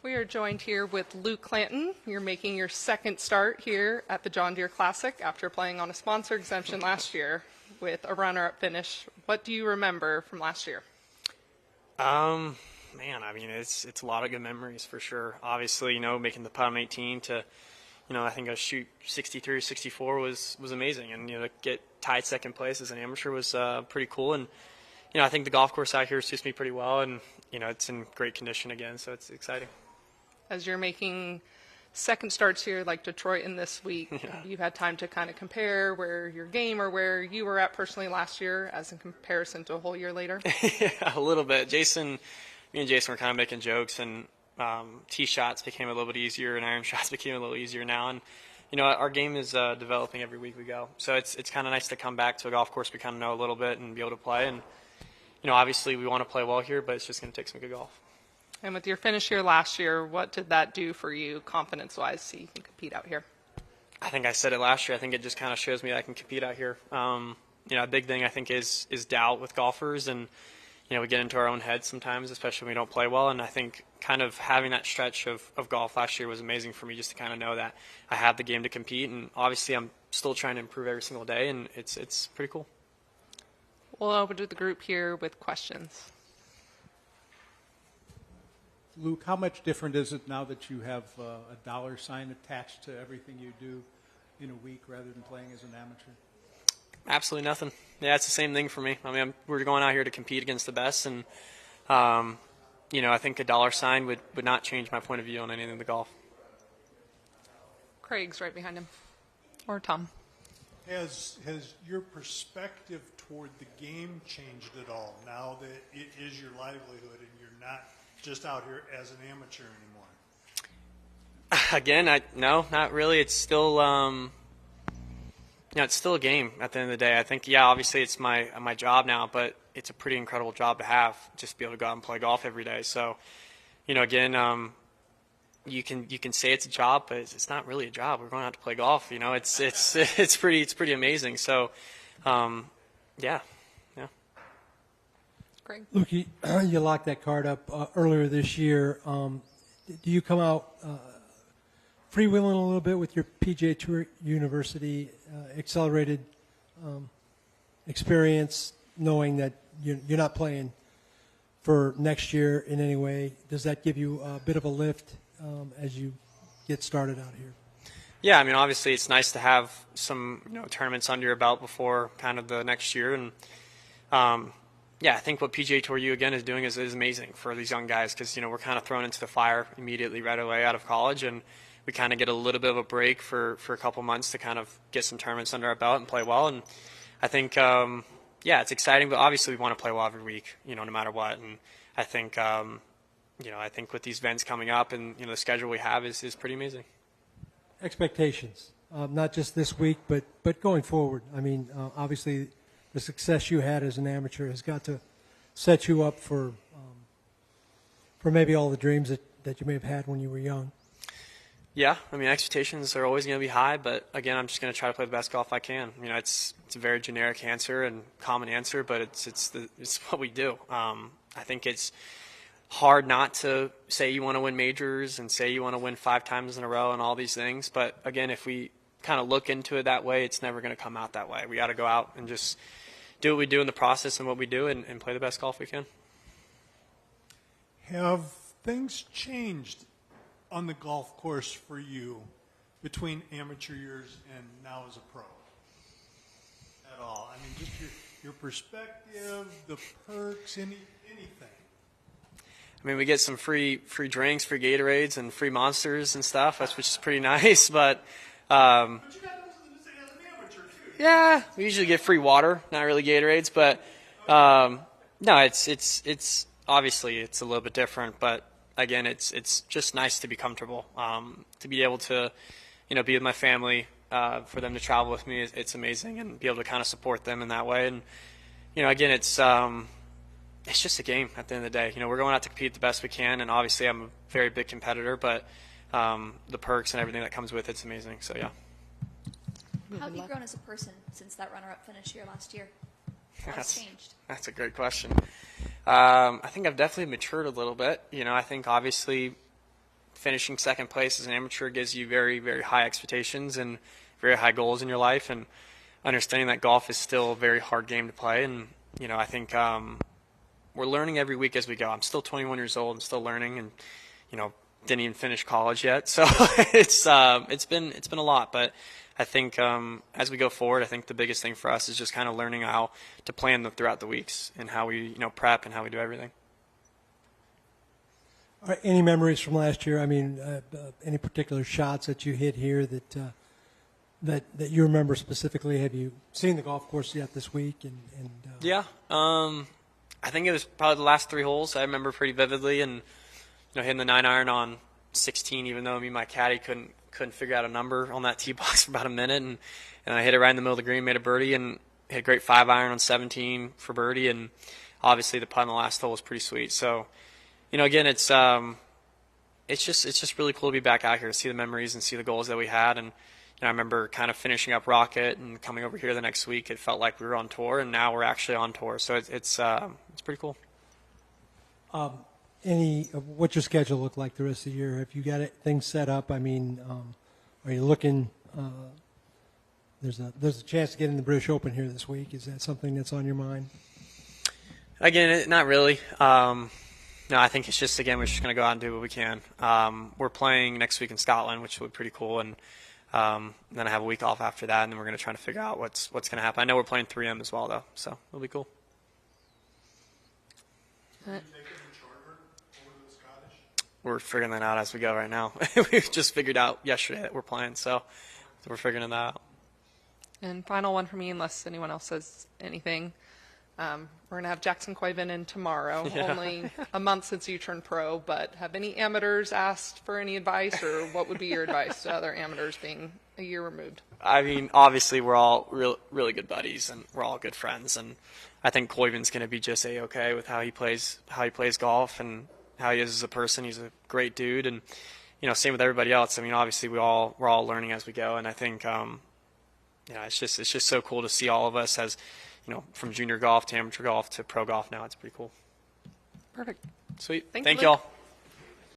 We are joined here with Luke Clanton. You're making your second start here at the John Deere Classic after playing on a sponsor exemption last year with a runner-up finish. What do you remember from last year? Man, I mean, it's a lot of good memories for sure. Obviously, making the putt on 18 to, I think I shoot 63 or 64 was amazing. And, to get tied second place as an amateur was pretty cool. And, I think the golf course out here suits me pretty well. And, it's in great condition again, so it's exciting. As you're making second starts here like Detroit in this week, you've had time to kind of compare where your game or where you were at personally last year as in comparison to a whole year later? Yeah, a little bit. Me and Jason were kind of making jokes, and tee shots became a little bit easier, and iron shots became a little easier now. And our game is developing every week we go, so it's kind of nice to come back to a golf course we kind of know a little bit and be able to play. And obviously we want to play well here, but it's just going to take some good golf. And with your finish here last year, what did that do for you confidence-wise so you can compete out here? I think I said it last year. I think it just kind of shows me I can compete out here. A big thing I think is doubt with golfers, and we get into our own heads sometimes, especially when we don't play well. And I think kind of having that stretch of golf last year was amazing for me, just to kind of know that I have the game to compete. And obviously I'm still trying to improve every single day, and it's pretty cool. We'll open to the group here with questions. Luke, how much different is it now that you have a dollar sign attached to everything you do in a week rather than playing as an amateur? Absolutely nothing. Yeah, it's the same thing for me. I mean, we're going out here to compete against the best, and I think a dollar sign would not change my point of view on anything in the golf. Craig's right behind him, or Tom. Has your perspective toward the game changed at all now that it is your livelihood and you're not just out here as an amateur anymore? Again, no, not really. It's still it's still a game at the end of the day. I think, obviously it's my job now, but it's a pretty incredible job to have, just to be able to go out and play golf every day. So, again, you can say it's a job, but it's not really a job. We're going out to play golf. It's pretty amazing. So, yeah. Craig. Luke, you locked that card up earlier this year. Do you come out freewheeling a little bit with your PGA Tour University accelerated experience, knowing that you're not playing for next year in any way? Does that give you a bit of a lift as you get started out here? Yeah, I mean, obviously it's nice to have some tournaments under your belt before kind of the next year. And I think what PGA Tour U again is doing is amazing for these young guys, because we're kind of thrown into the fire immediately right away out of college, and we kind of get a little bit of a break for a couple months to kind of get some tournaments under our belt and play well. And I think it's exciting, but obviously we want to play well every week, no matter what. And I think I think with these events coming up and the schedule we have is pretty amazing. Expectations, not just this week, but going forward. I mean, obviously the success you had as an amateur has got to set you up for maybe all the dreams that you may have had when you were young. Yeah, I mean, expectations are always going to be high, but again, I'm just going to try to play the best golf I can. It's a very generic answer and common answer, but it's what we do. I think it's hard not to say you want to win majors and say you want to win 5 times in a row and all these things, but again, if we kind of look into it that way, it's never going to come out that way. We got to go out and just do what we do in the process and what we do and play the best golf we can. Have things changed on the golf course for you between amateur years and now as a pro at all? I mean, just your perspective, the perks, anything. I mean, we get some free drinks, free Gatorades, and free Monsters and stuff, which is pretty nice. But But you got those as an amateur too. yeah, we usually get free water, not really Gatorades. But no, it's obviously it's a little bit different. But again, it's just nice to be comfortable, to be able to, be with my family, for them to travel with me. It's amazing, and be able to kind of support them in that way. And again, it's just a game at the end of the day. We're going out to compete the best we can, and obviously I'm a very big competitor, but the perks and everything that comes with it's amazing. So yeah. How have you grown as a person since that runner-up finish here last year? What's changed? That's a great question. I think I've definitely matured a little bit. I think obviously finishing second place as an amateur gives you very, very high expectations and very high goals in your life, and understanding that golf is still a very hard game to play. And, you know, I think we're learning every week as we go. I'm still 21 years old. I'm still learning, and, you know, didn't even finish college yet. So it's been a lot. But I think as we go forward, I think the biggest thing for us is just kind of learning how to plan throughout the weeks and how we, you know, prep and how we do everything. All right, any memories from last year? I mean, any particular shots that you hit here that you remember specifically? Have you seen the golf course yet this week? Yeah, I think it was probably the last 3 holes I remember pretty vividly, and, you know, hitting the 9-iron on 16, even though me and my caddy couldn't figure out a number on that tee box for about a minute, and I hit it right in the middle of the green, made a birdie, and hit a great 5-iron on 17 for birdie, and obviously the putt on the last hole was pretty sweet. So, you know, again, it's just really cool to be back out here to see the memories and see the goals that we had. And, you know, I remember kind of finishing up Rocket and coming over here the next week. It felt like we were on tour, and now we're actually on tour. So it's pretty cool. What's your schedule look like the rest of the year? Have you got things set up? I mean, are you looking? There's a chance to get in the British Open here this week. Is that something that's on your mind? Again, not really. No, I think it's just, again, we're just going to go out and do what we can. We're playing next week in Scotland, which will be pretty cool, and then I have a week off after that, and then we're going to try to figure out what's going to happen. I know we're playing 3M as well, though, so it'll be cool. We're figuring that out as we go right now. We just figured out yesterday that we're playing, so we're figuring that out. And final one for me, unless anyone else says anything. We're going to have Jackson Coyven in tomorrow. Yeah. Only a month since you turned pro, but have any amateurs asked for any advice, or what would be your advice to other amateurs being a year removed? I mean, obviously we're all really good buddies, and we're all good friends, and I think Coyven's going to be just A-okay with how he plays golf and how he is as a person. He's a great dude, and, you know, same with everybody else. I mean, obviously we're all learning as we go, and I think you know, it's just so cool to see all of us as, you know, from junior golf to amateur golf to pro golf now. It's pretty cool. Perfect. Sweet. Thank Thank you, you Luke. all.